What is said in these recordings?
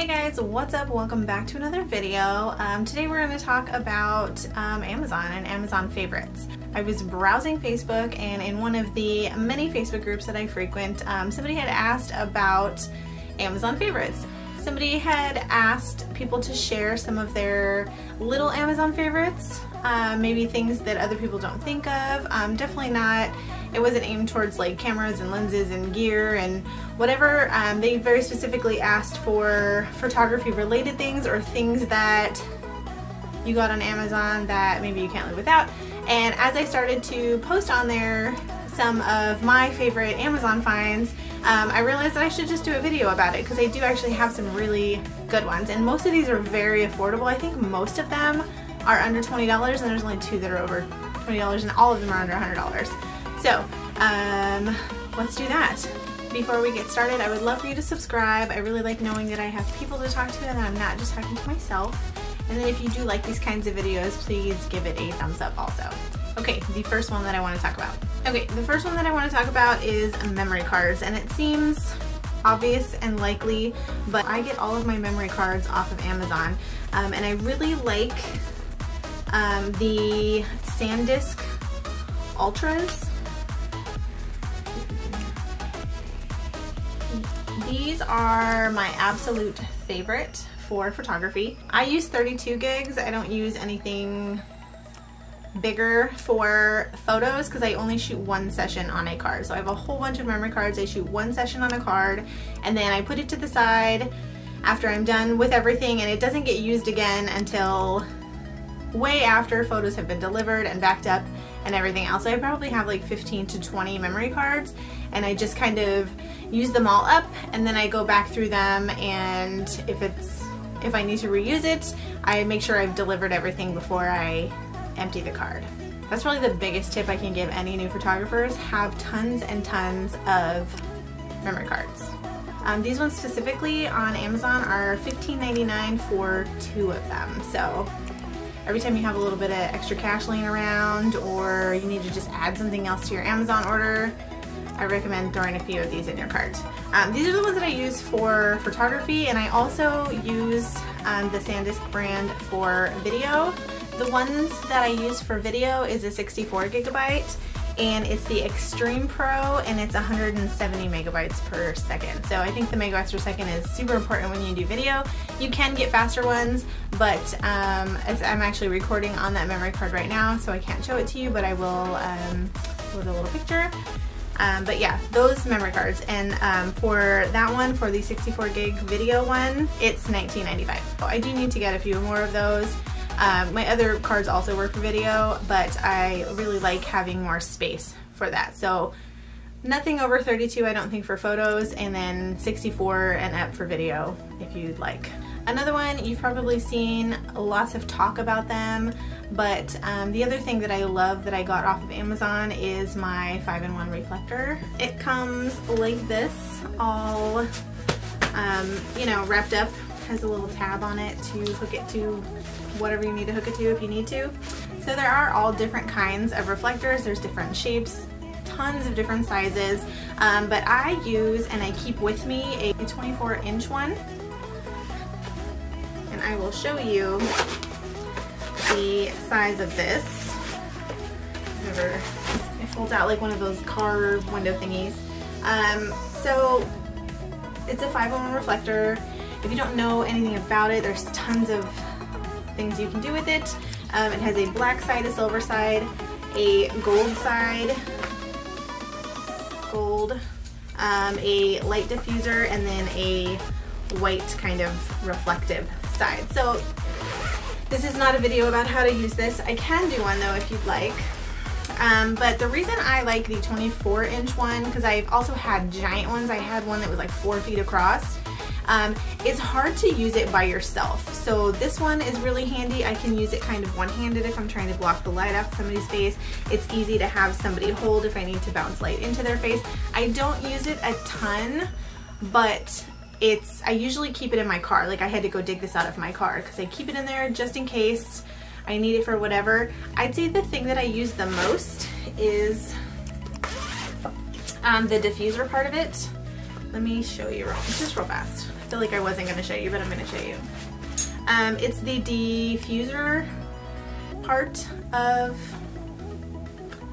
Hey guys, what's up? Welcome back to another video. Today we're going to talk about Amazon and Amazon favorites. I was browsing Facebook, and in one of the many Facebook groups that I frequent, somebody had asked about Amazon favorites. Somebody had asked people to share some of their little Amazon favorites, maybe things that other people don't think of. Definitely not, it wasn't aimed towards like cameras and lenses and gear and whatever. They very specifically asked for photography related things or things that you got on Amazon that maybe you can't live without. And as I started to post on there some of my favorite Amazon finds, I realized that I should just do a video about it because I do actually have some really good ones, and most of these are very affordable. I think most of them are under $20, and there's only two that are over $20, and all of them are under $100. So let's do that. Before we get started, I would love for you to subscribe. I really like knowing that I have people to talk to and that I'm not just talking to myself. And then if you do like these kinds of videos, please give it a thumbs up also. Okay, the first one that I want to talk about. Okay, the first one that I want to talk about is memory cards, and it seems obvious and likely, but I get all of my memory cards off of Amazon, and I really like the SanDisk Ultras. These are my absolute favorite for photography. I use 32 gigs. I don't use anything bigger for photos because I only shoot one session on a card. So I have a whole bunch of memory cards. I shoot one session on a card and then I put it to the side after I'm done with everything, and it doesn't get used again until way after photos have been delivered and backed up and everything else. So I probably have like 15 to 20 memory cards, and I just kind of use them all up and then I go back through them, and if I need to reuse it, I make sure I've delivered everything before I empty the card. That's probably the biggest tip I can give any new photographers: have tons and tons of memory cards. These ones specifically on Amazon are $15.99 for 2 of them. So every time you have a little bit of extra cash laying around, or you need to just add something else to your Amazon order, I recommend throwing a few of these in your cart. These are the ones that I use for photography, and I also use the SanDisk brand for video. The ones that I use for video is a 64 gigabyte, and it's the Extreme Pro, and it's 170 megabytes per second. So I think the megabytes per second is super important when you do video. You can get faster ones, but as I'm actually recording on that memory card right now, so I can't show it to you, but I will put a little picture. But yeah, those memory cards, and for that one, for the 64 gig video one, it's $19.95. So I do need to get a few more of those. My other cards also work for video, but I really like having more space for that. So nothing over 32 I don't think for photos, and then 64 and up for video if you'd like. Another one, you've probably seen lots of talk about them, but the other thing that I love that I got off of Amazon is my 5-in-1 reflector. It comes like this, all you know, wrapped up, has a little tab on it to hook it to whatever you need to hook it to if you need to. So there are all different kinds of reflectors. There's different shapes, tons of different sizes, but I use and I keep with me a 24-inch one, and I will show you the size of this. Whenever it folds out like one of those car window thingies. So it's a 5-in-1 reflector. If you don't know anything about it, there's tons of things you can do with it. It has a black side, a silver side, a gold side, gold, a light diffuser, and then a white kind of reflective side. So this is not a video about how to use this. I can do one though if you'd like. But the reason I like the 24-inch one, because I've also had giant ones. I had one that was like 4 feet across. It's hard to use it by yourself. So this one is really handy. I can use it kind of one-handed if I'm trying to block the light off somebody's face. It's easy to have somebody hold if I need to bounce light into their face. I don't use it a ton, but I usually keep it in my car. Like I had to go dig this out of my car because I keep it in there just in case I need it for whatever. I'd say the thing that I use the most is the diffuser part of it. Let me show you just real fast. feel like I wasn't going to show you, but I'm going to show you. It's the diffuser part of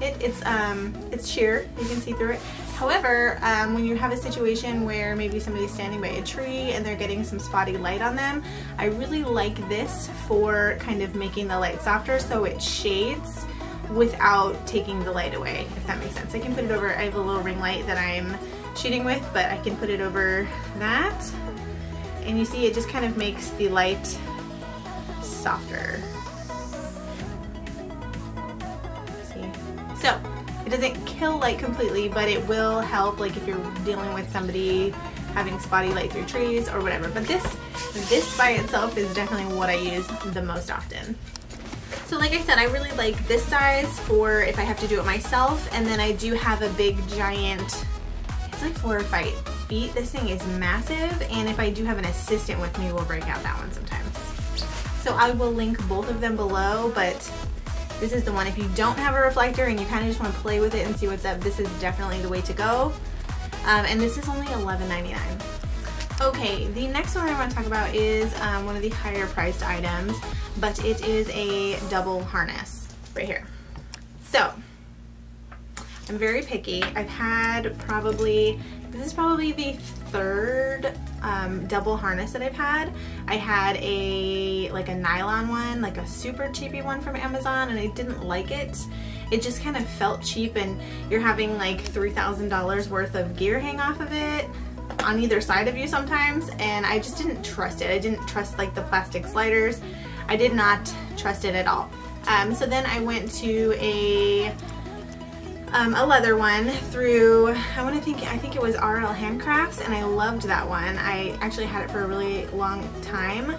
it. It's sheer, you can see through it. However, when you have a situation where maybe somebody's standing by a tree and they're getting some spotty light on them, I really like this for kind of making the light softer so it shades without taking the light away, if that makes sense. I can put it over, I have a little ring light that I'm shooting with, but I can put it over that, and you see it just kind of makes the light softer. See? So, it doesn't kill light completely, but it will help, like if you're dealing with somebody having spotty light through trees or whatever. But this by itself is definitely what I use the most often. So like I said, I really like this size for if I have to do it myself, and then I do have a big giant, it's like 4 or 5 feet. This thing is massive, and if I do have an assistant with me, we'll break out that one sometimes. So I will link both of them below, but this is the one. If you don't have a reflector and you kind of just want to play with it and see what's up, this is definitely the way to go. And this is only $11.99. Okay, the next one I want to talk about is one of the higher priced items, but it is a double harness right here. So, I'm very picky. I've had this is probably the third double harness that I've had. I had like a nylon one, like a super cheapy one from Amazon, and I didn't like it. It just kind of felt cheap, and you're having like $3,000 worth of gear hang off of it on either side of you sometimes, and I just didn't trust it. I didn't trust like the plastic sliders. I did not trust it at all. So then I went to a leather one through, I think it was RL Handcrafts, and I loved that one. I actually had it for a really long time,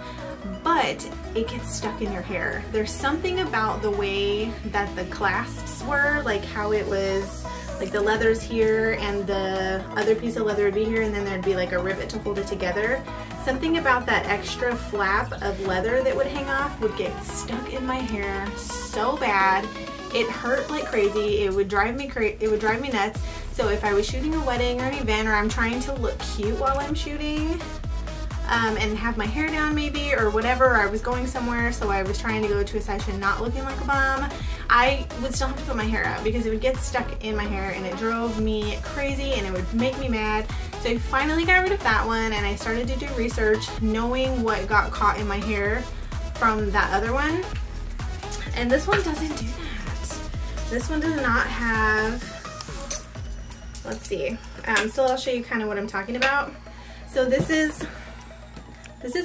but it gets stuck in your hair. There's something about the way that the clasps were, like how it was, like the leather's here and the other piece of leather would be here, and then there'd be like a rivet to hold it together. Something about that extra flap of leather that would hang off would get stuck in my hair so bad. It hurt like crazy. It would drive me nuts. So if I was shooting a wedding or an event, or I'm trying to look cute while I'm shooting, and have my hair down maybe, or whatever, or I was going somewhere, so I was trying to go to a session not looking like a bum, I would still have to put my hair up because it would get stuck in my hair, and it drove me crazy and it would make me mad. So I finally got rid of that one, and I started to do research knowing what got caught in my hair from that other one, and this one doesn't do that. This one does not have, let's see, so I'll show you kind of what I'm talking about. So this is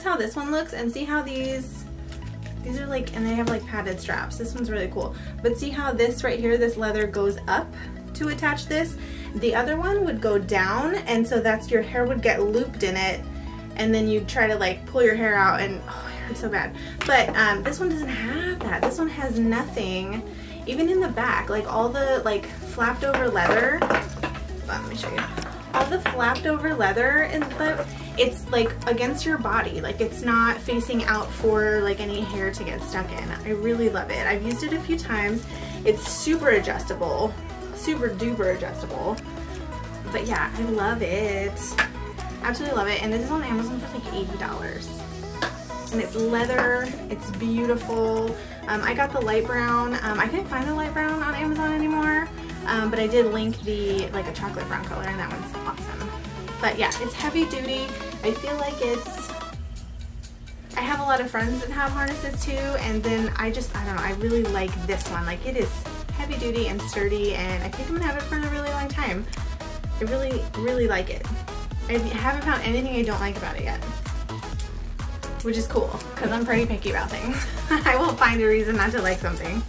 how this one looks, and see how these are like, and they have like padded straps. This one's really cool. But see how this right here, this leather goes up to attach this? The other one would go down, and so that's, your hair would get looped in it, and then you try to like pull your hair out, and oh, it hurts so bad. But this one doesn't have that. This one has nothing, even in the back, like all the like flapped over leather. Let me show you. All the flapped over leather, and it's like against your body, like it's not facing out for like any hair to get stuck in. I really love it. I've used it a few times. It's super adjustable, super duper adjustable. But yeah, I love it. Absolutely love it. And this is on Amazon for like $80. And it's leather, it's beautiful. I got the light brown. I couldn't find the light brown on Amazon anymore. But I did link the, like a chocolate brown color, and that one's awesome. But yeah, it's heavy duty. I feel like I have a lot of friends that have harnesses too, and then I don't know, I really like this one. Like, it is heavy duty and sturdy, and I think I'm gonna have it for a really long time. I really, really like it. I haven't found anything I don't like about it yet, which is cool, because I'm pretty picky about things. I won't find a reason not to like something.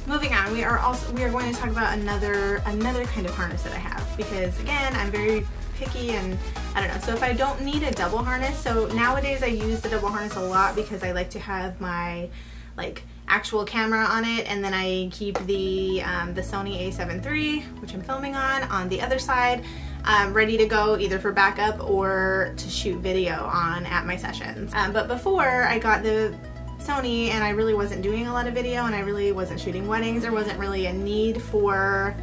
Moving on, we are going to talk about another kind of harness that I have, because again, I'm very picky, and I don't know. So if I don't need a double harness, so nowadays I use the double harness a lot because I like to have my like actual camera on it, and then I keep the Sony a7 III, which I'm filming on the other side, ready to go either for backup or to shoot video on at my sessions. But before I got the Sony, and I really wasn't doing a lot of video, and I really wasn't shooting weddings, there wasn't really a need for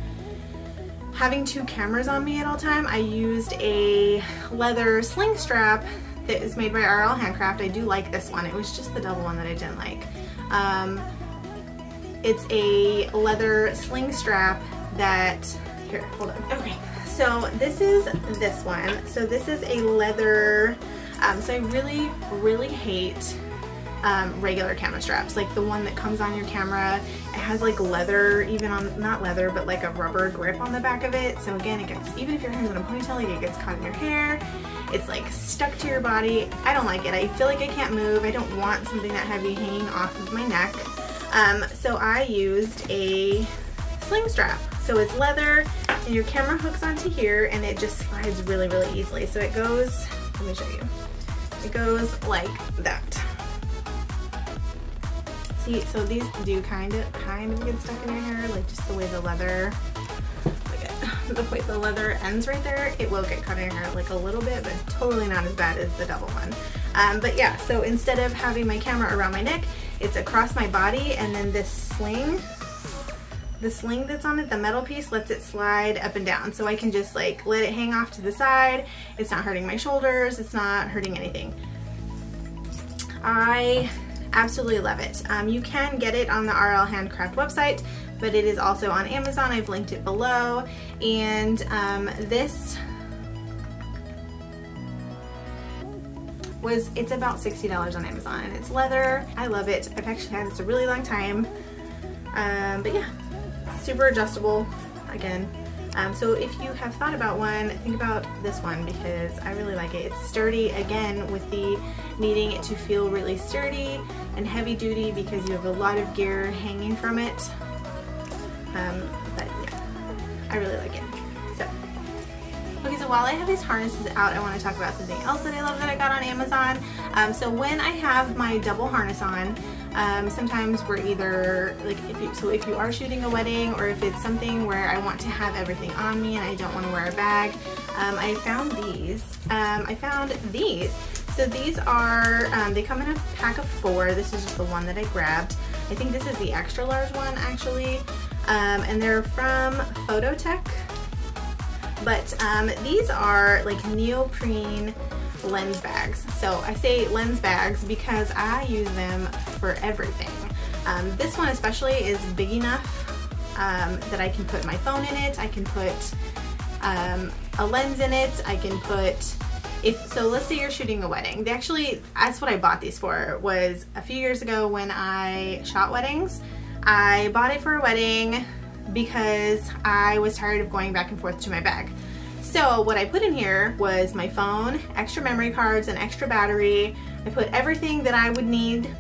having two cameras on me at all time. I used a leather sling strap that is made by RL Handcraft. I do like this one. It was just the double one that I didn't like. It's a leather sling strap that, here, hold on. Okay, so this is this one. So this is a leather, so I really hate regular camera straps, like the one that comes on your camera. It has like leather, even on, not leather, but like a rubber grip on the back of it. So again, it gets, even if your hair's in a ponytail, like it gets caught in your hair. It's like stuck to your body. I don't like it. I feel like I can't move. I don't want something that heavy hanging off of my neck. So I used a sling strap. So it's leather and your camera hooks onto here and it just slides really easily. So it goes, let me show you. It goes like that. See, so these do kind of get stuck in your hair, like just the way the leather, the way the leather ends right there, it will get caught in your hair like a little bit, but totally not as bad as the double one. But yeah, so instead of having my camera around my neck, it's across my body, and then this sling, the sling that's on it, the metal piece, lets it slide up and down. So I can just like let it hang off to the side. It's not hurting my shoulders. It's not hurting anything. I absolutely love it. You can get it on the RL Handcraft website, but it is also on Amazon. I've linked it below. And this was, it's about $60 on Amazon, and it's leather. I love it. I've actually had this a really long time. But yeah, super adjustable again. So if you have thought about one, think about this one because I really like it. It's sturdy, again, with the needing it to feel really sturdy and heavy duty because you have a lot of gear hanging from it. But yeah, I really like it. So, okay, so while I have these harnesses out, I want to talk about something else that I love that I got on Amazon. So when I have my double harness on, sometimes we're either like, if you are shooting a wedding, or if it's something where I want to have everything on me and I don't want to wear a bag, I found these. So these are, they come in a pack of 4. This is just the one that I grabbed. I think this is the extra large one actually, and they're from Phototech. But these are like neoprene lens bags. So I say lens bags because I use them for everything. This one especially is big enough that I can put my phone in it. I can put a lens in it. I can put, so let's say you're shooting a wedding. That's what I bought these for, was a few years ago when I shot weddings. I bought it for a wedding because I was tired of going back and forth to my bag. So what I put in here was my phone, extra memory cards, an extra battery. I put everything that I would need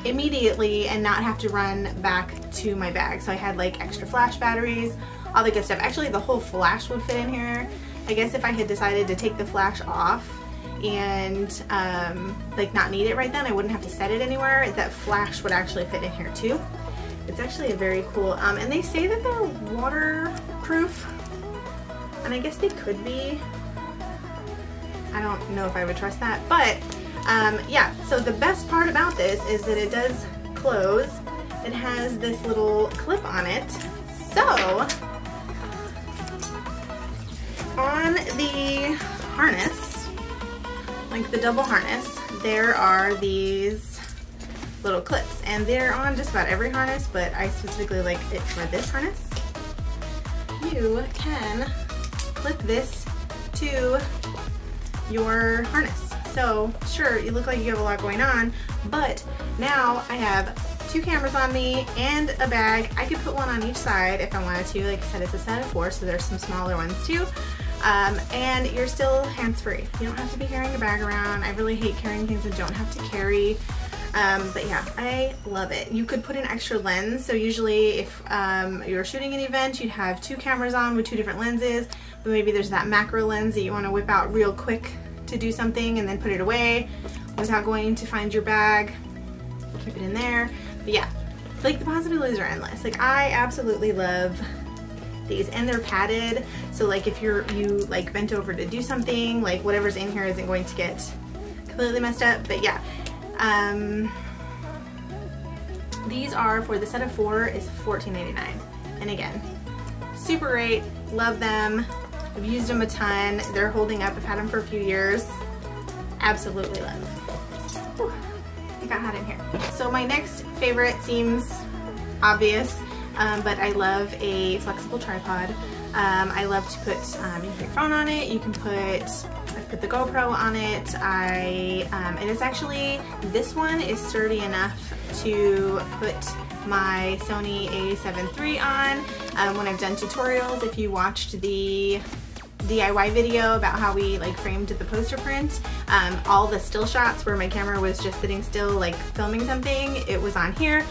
immediately and not have to run back to my bag. So I had like extra flash batteries, all the good stuff. Actually, the whole flash would fit in here. I guess if I had decided to take the flash off and like not need it right then, I wouldn't have to set it anywhere. That flash would actually fit in here too. It's actually a very cool, and they say that they're waterproof, and I guess they could be. I don't know if I would trust that, but yeah, so the best part about this is that it does close. It has this little clip on it. So on the harness, like the double harness, there are these little clips, and they're on just about every harness, but I specifically like it for this harness. You can clip this to your harness. So sure, you look like you have a lot going on, but now I have 2 cameras on me and a bag. I could put one on each side if I wanted to. Like I said, it's a set of 4, so there's some smaller ones too. And you're still hands-free. You don't have to be carrying a bag around. I really hate carrying things I don't have to carry. But yeah, I love it. You could put an extra lens. So usually if you're shooting an event, you'd have 2 cameras on with 2 different lenses, but maybe there's that macro lens that you want to whip out real quick to do something and then put it away without going to find your bag. Keep it in there. But yeah, like the possibilities are endless. Like I absolutely love these, and they're padded. So like if you like bent over to do something, like whatever's in here isn't going to get completely messed up. But yeah, these are, for the set of 4, is $14.99. And again, super great, love them. I've used them a ton. They're holding up. I've had them for a few years. absolutely love. Whew, it got hot in here. So my next favorite seems obvious, but I love a flexible tripod. I love to put your phone on it. You can I put the GoPro on it. It is actually, this one is sturdy enough to put my Sony a7 III on. When I've done tutorials, if you watched the DIY video about how we like framed the poster print, all the still shots where my camera was just sitting still like filming something, it was on here.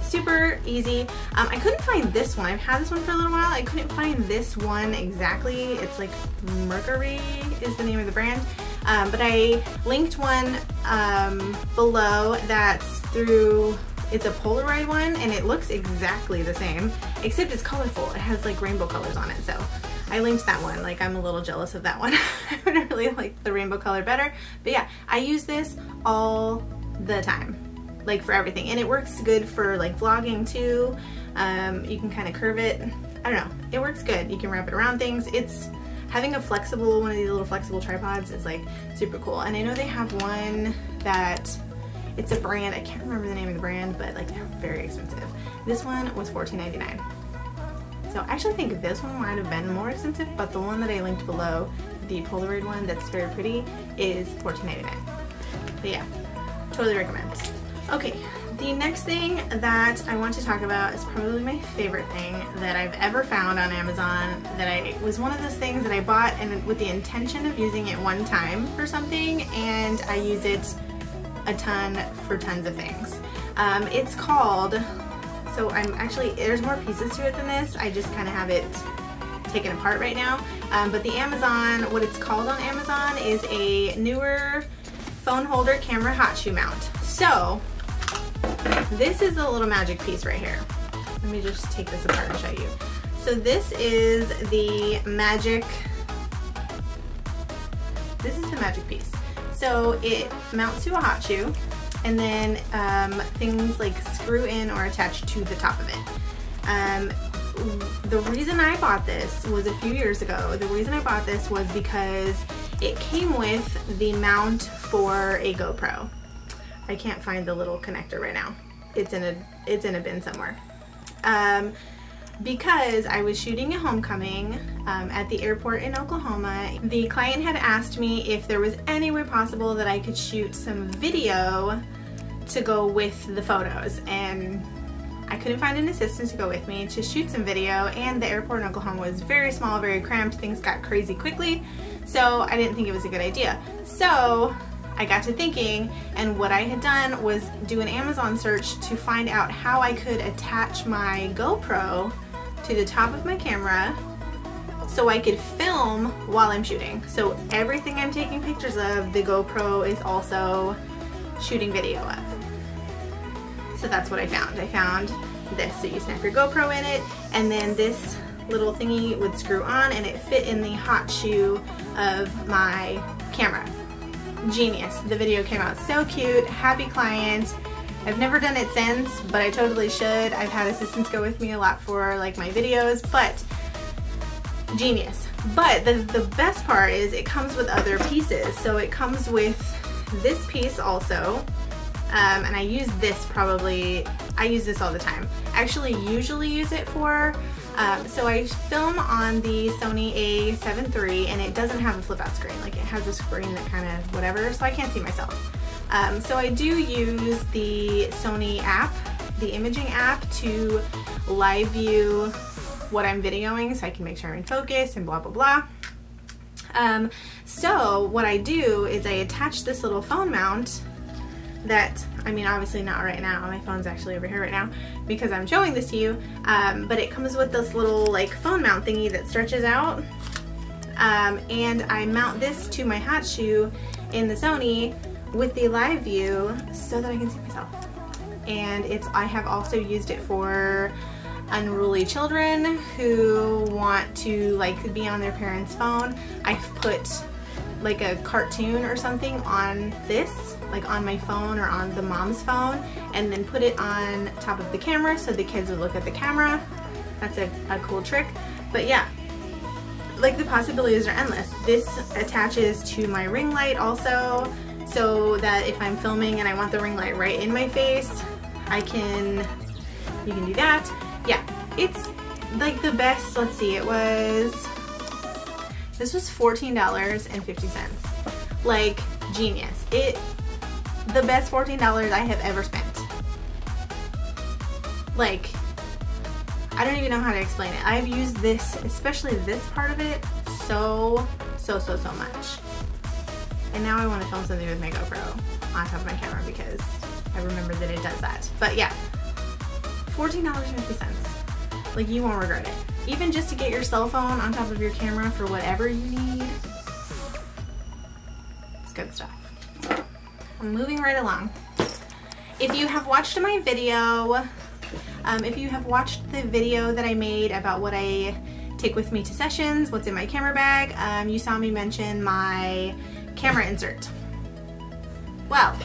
Super easy. I couldn't find this one. I've had this one for a little while. I couldn't find this one exactly. It's like Mercury is the name of the brand. But I linked one below that's through, it's a Polaroid one, and it looks exactly the same, except it's colorful. It has like rainbow colors on it, so I linked that one. Like, I'm a little jealous of that one. I would really like the rainbow color better. But yeah, I use this all the time, like for everything. And it works good for like vlogging too. You can kind of curve it. I don't know, it works good. You can wrap it around things. It's having a flexible, one of these little flexible tripods is like super cool. And I know they have one that, it's a brand, I can't remember the name of the brand, but like they're very expensive. This one was $14.99. So I actually think this one might have been more expensive, but the one that I linked below, the Polaroid one that's very pretty, is $14.99. But yeah, totally recommend. Okay, the next thing that I want to talk about is probably my favorite thing that I've ever found on Amazon. That was one of those things that I bought and with the intention of using it one time for something, and I use it a ton for tons of things. It's called, so I'm actually, there's more pieces to it than this. I just kind of have it taken apart right now. But the Amazon, what it's called on Amazon is a newer phone holder camera hot shoe mount. So this is a little magic piece right here. Let me just take this apart and show you. So this is the magic piece. So it mounts to a hot shoe, and then things like screw in or attach to the top of it. The reason I bought this was a few years ago. The reason I bought this was because it came with the mount for a GoPro. I can't find the little connector right now. It's in a bin somewhere. Because I was shooting a homecoming at the airport in Oklahoma. The client had asked me if there was any way possible that I could shoot some video to go with the photos, and I couldn't find an assistant to go with me to shoot some video, and the airport in Oklahoma was very small, very cramped. Things got crazy quickly, so I didn't think it was a good idea. So I got to thinking, and what I had done was do an Amazon search to find out how I could attach my GoPro to the top of my camera so I could film while I'm shooting. So everything I'm taking pictures of, the GoPro is also shooting video of. So that's what I found. I found this. So you snap your GoPro in it, and then this little thingy would screw on, and it fit in the hot shoe of my camera. Genius. The video came out so cute. Happy client. I've never done it since, but I totally should. I've had assistants go with me a lot for like my videos, but genius. But the best part is it comes with other pieces. So it comes with this piece also, and I use this I use this all the time. I actually usually use it for, so I film on the Sony a7 III, and it doesn't have a flip out screen. Like, it has a screen that kind of whatever, so I can't see myself. So I do use the Sony app, the imaging app, to live view what I'm videoing so I can make sure I'm in focus and blah blah blah. So what I do is I attach this little phone mount that, I mean, obviously not right now, my phone's actually over here right now because I'm showing this to you, but it comes with this little like phone mount thingy that stretches out, and I mount this to my hot shoe in the Sony with the live view so that I can see myself. And I have also used it for unruly children who want to like be on their parents' phone. I've put like a cartoon or something on this, like on my phone or on the mom's phone, and then put it on top of the camera so the kids would look at the camera. That's a cool trick. But yeah, like the possibilities are endless. This attaches to my ring light also, so that if I'm filming and I want the ring light right in my face, you can do that. Yeah, it's like the best. Let's see, this was $14.50. Like, genius. The best $14 I have ever spent. Like, I don't even know how to explain it. I've used this, especially this part of it, so much. And now I want to film something with my GoPro on top of my camera because I remember that it does that. But yeah, $14.50. Like, you won't regret it. Even just to get your cell phone on top of your camera for whatever you need. It's good stuff. I'm moving right along. If you have watched my video, if you have watched the video that I made about what I take with me to sessions, what's in my camera bag, you saw me mention my camera insert. Well,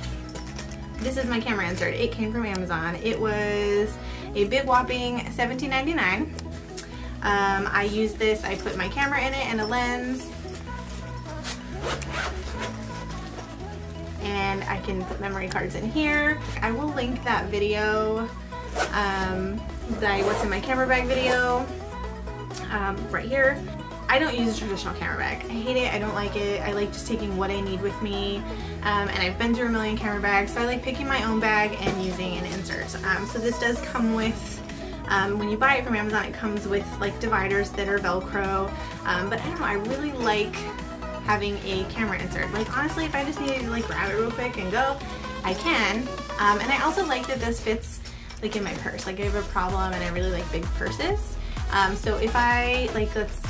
this is my camera insert. It came from Amazon. It was a big whopping $17.99. I use this, I put my camera in it and a lens, and I can put memory cards in here. I will link that video, the what's in my camera bag video, right here. I don't use a traditional camera bag. I hate it, I don't like it. I like just taking what I need with me, and I've been through a million camera bags, so I like picking my own bag and using an insert. So this does come with, when you buy it from Amazon, it comes with like dividers that are Velcro, but I don't know, I really like having a camera insert. Like, honestly, if I just needed to like grab it real quick and go, I can. And I also like that this fits like in my purse. Like, I have a problem and I really like big purses. So if I, like, let's,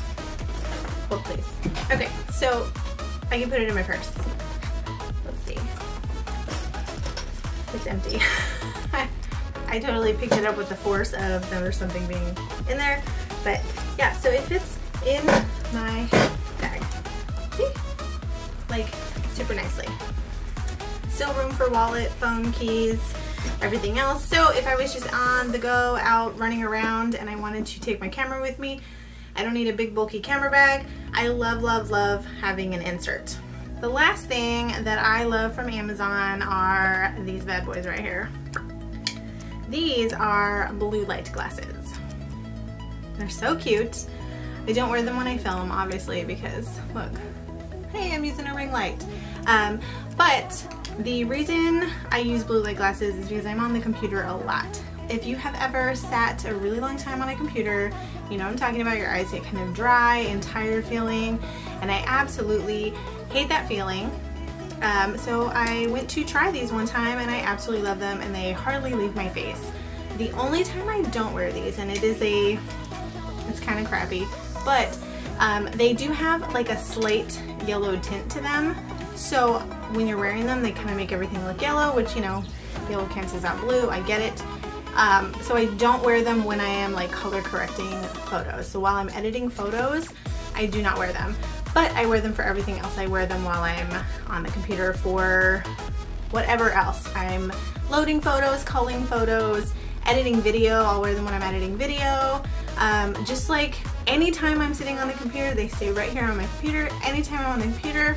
hold please. Okay, so I can put it in my purse. Let's see. It's empty. I totally picked it up with the force of there was something being in there. But yeah, so it fits in my bag. See? Like, super nicely. Still room for wallet, phone, keys, everything else. So if I was just on the go, out running around, and I wanted to take my camera with me, I don't need a big bulky camera bag. I love, love, love having an insert. The last thing that I love from Amazon are these bad boys right here. These are blue light glasses. They're so cute. I don't wear them when I film, obviously, because look, hey, I'm using a ring light. But the reason I use blue light glasses is because I'm on the computer a lot. If you have ever sat a really long time on a computer, you know what I'm talking about. Your eyes get kind of dry and tired feeling, and I absolutely hate that feeling. So I went to try these one time and I absolutely love them, and they hardly leave my face. The only time I don't wear these, and it's kind of crappy, but they do have like a slate yellow tint to them. So when you're wearing them, they kind of make everything look yellow, which, you know, yellow cancels out blue, I get it. So I don't wear them when I am like color correcting photos. So while I'm editing photos, I do not wear them, but I wear them for everything else. I wear them while I'm on the computer for whatever else. I'm loading photos, culling photos, editing video. I'll wear them when I'm editing video. Just like anytime I'm sitting on the computer, they stay right here on my computer. Anytime I'm on the computer,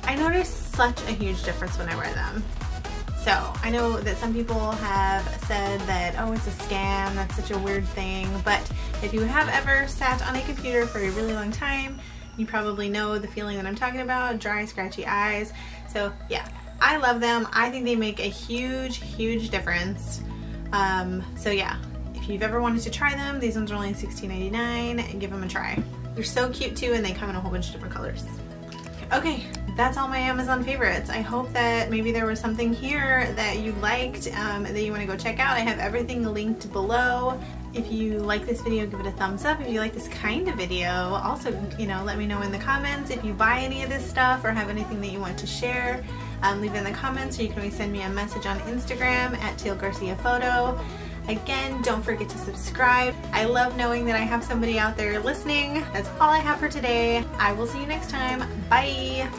I notice such a huge difference when I wear them. So I know that some people have said that, oh, it's a scam, that's such a weird thing, but if you have ever sat on a computer for a really long time, you probably know the feeling that I'm talking about, dry, scratchy eyes. So yeah, I love them. I think they make a huge, huge difference. So yeah, if you've ever wanted to try them, these ones are only $16.99, and give them a try. They're so cute too, and they come in a whole bunch of different colors. Okay, that's all my Amazon favorites. I hope that maybe there was something here that you liked, that you want to go check out. I have everything linked below. If you like this video, give it a thumbs up. If you like this kind of video, also, you know, let me know in the comments. If you buy any of this stuff or have anything that you want to share, leave it in the comments, or you can always send me a message on Instagram at Teal Garcia Photo. Again, don't forget to subscribe. I love knowing that I have somebody out there listening. That's all I have for today. I will see you next time. Bye.